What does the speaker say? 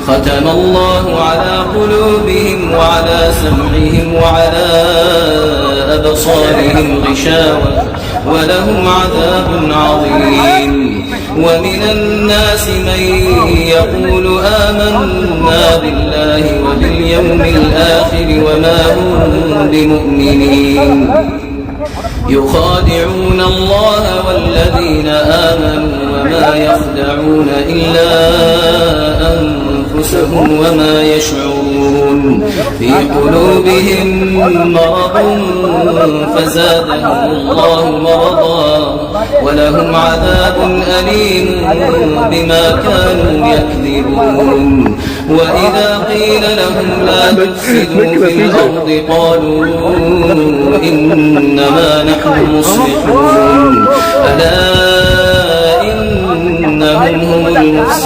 ختم الله على قلوبهم وعلى سمعهم وعلى أبصارهم غشاوة ولهم عذاب عظيم. ومن الناس من يقول آمنا بالله وباليوم الآخر وما هم بمؤمنين يخادعون الله والذين آمنوا وما يخدعون إلا أنفسهم وما يشعرون. في قلوبهم مرض فزادهم الله مرضا ولهم عذاب أليم بما كانوا يكذبون. وإذا قيل لهم لا تفسدوا في الأرض قالوا إنما نحن مصلحون ألا إنهم هم المفسدون.